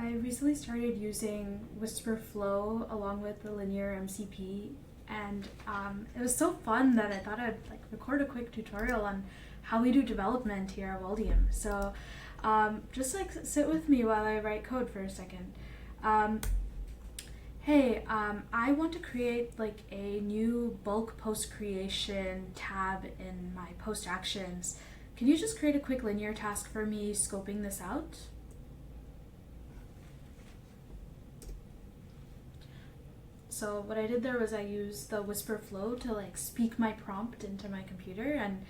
I recently started using Wispr Flow along with the linear MCP, and it was so fun that I thought I'd like record a quick tutorial on how we do development here at Waldium. So just like sit with me while I write code for a second. Hey, I want to create like a new bulk post creation tab in my post actions. Can you just create a quick linear task for me scoping this out? So what I did there was I used the Wispr Flow to like speak my prompt into my computer, and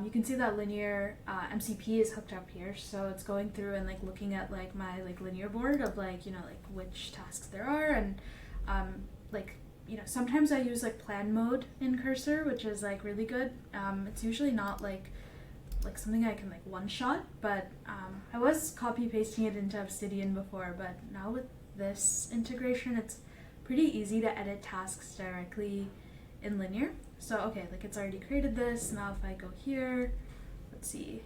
you can see that linear MCP is hooked up here, so it's going through and like looking at like my like linear board of like like which tasks there are, and like sometimes I use like plan mode in Cursor, which is like really good. It's usually not like something I can like one shot, but I was copy pasting it into Obsidian before, but now with this integration it's pretty easy to edit tasks directly in linear. So okay, like it's already created this. Now if I go here, let's see,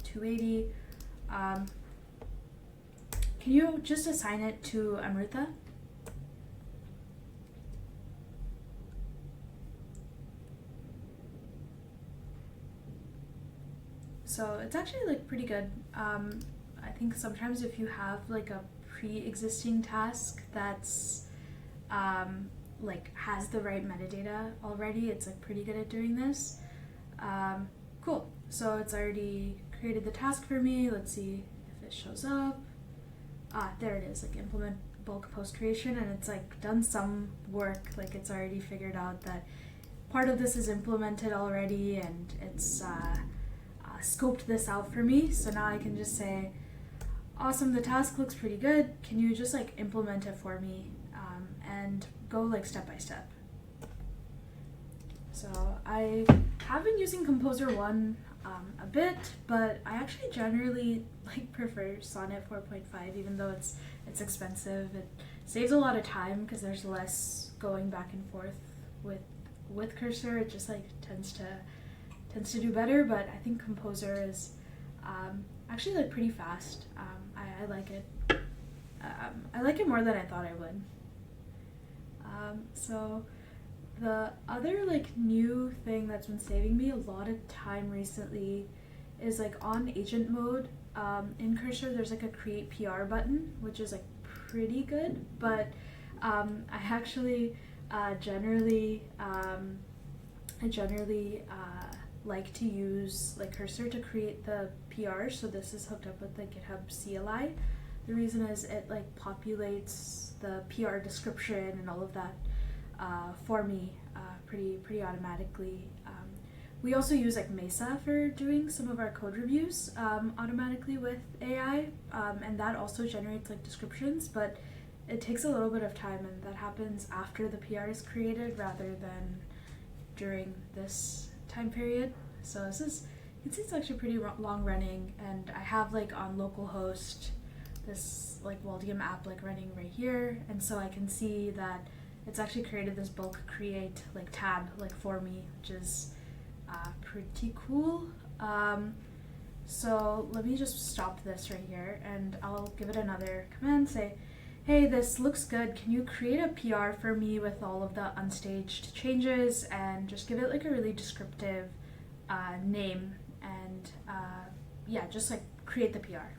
280, can you just assign it to Amrita? So it's actually like pretty good. I think sometimes if you have like a pre-existing task that's like has the right metadata already, it's like pretty good at doing this. Cool. So it's already created the task for me. Let's see if it shows up. There it is, like implement bulk post creation, and it's like done some work. Like it's already figured out that part of this is implemented already, and it's scoped this out for me. So now I can just say, awesome, the task looks pretty good. Can you just like implement it for me and go like step by step? So I have been using Composer 1 a bit, but I actually generally like prefer Sonnet 4.5, even though it's expensive. It saves a lot of time because there's less going back and forth with Cursor. It just like tends to do better, but I think Composer is actually like pretty fast. I like it. I like it more than I thought I would. So the other like new thing that's been saving me a lot of time recently is like on agent mode in Cursor. There's like a create PR button, which is like pretty good, but I actually generally like to use like Cursor to create the PR. So this is hooked up with the GitHub CLI. The reason is it like populates the PR description and all of that for me pretty automatically. We also use like Mesa for doing some of our code reviews automatically with AI, and that also generates like descriptions, but it takes a little bit of time, and that happens after the PR is created rather than during this time period. So this is, you can see it's actually pretty long running, and I have like on localhost this like Waldium app like running right here, and so I can see that it's actually created this bulk create like tab like for me, which is pretty cool. So let me just stop this right here, and I'll give it another command, say, hey, this looks good. Can you create a PR for me with all of the unstaged changes, and just give it like a really descriptive name, and yeah, just like create the PR.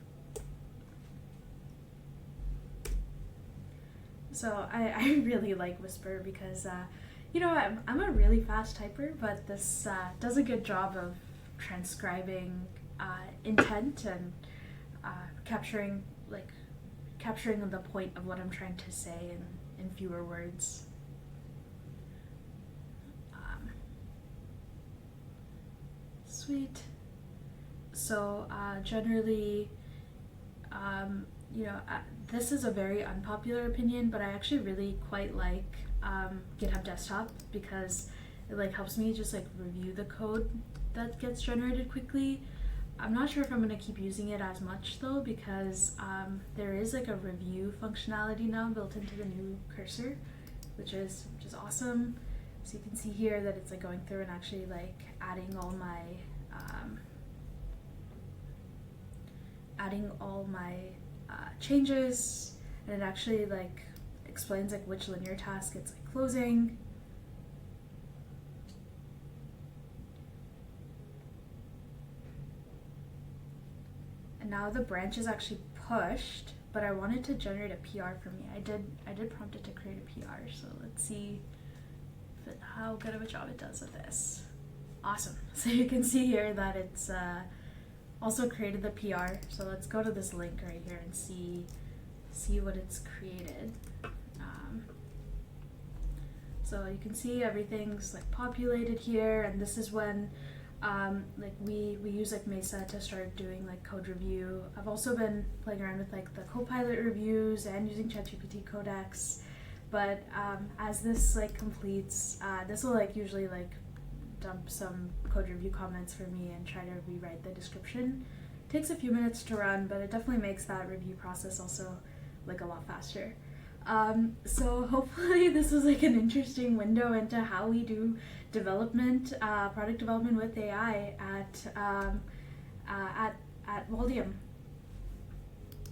So I really like Wispr because I'm a really fast typer, but this does a good job of transcribing intent and capturing the point of what I'm trying to say in fewer words. Sweet. So generally, this is a very unpopular opinion, but I actually really quite like GitHub Desktop because it like helps me just like review the code that gets generated quickly. I'm not sure if I'm going to keep using it as much though, because there is like a review functionality now built into the new Cursor, which is awesome. So you can see here that it's like going through and actually like adding all my changes, and it actually like explains like which linear task it's like closing. And now the branch is actually pushed, but I wanted to generate a PR for me. I did prompt it to create a PR, so let's see how good of a job it does with this. Awesome. So you can see here that it's also created the PR. So let's go to this link right here and see what it's created. So you can see everything's like populated here, and this is when like we use like Mesa to start doing like code review. I've also been playing around with like the Copilot reviews and using ChatGPT Codex, but as this like completes, this will like usually like dump some code review comments for me and try to rewrite the description. It takes a few minutes to run, but it definitely makes that review process also like a lot faster. So hopefully this was like an interesting window into how we do development, product development with AI at Waldium.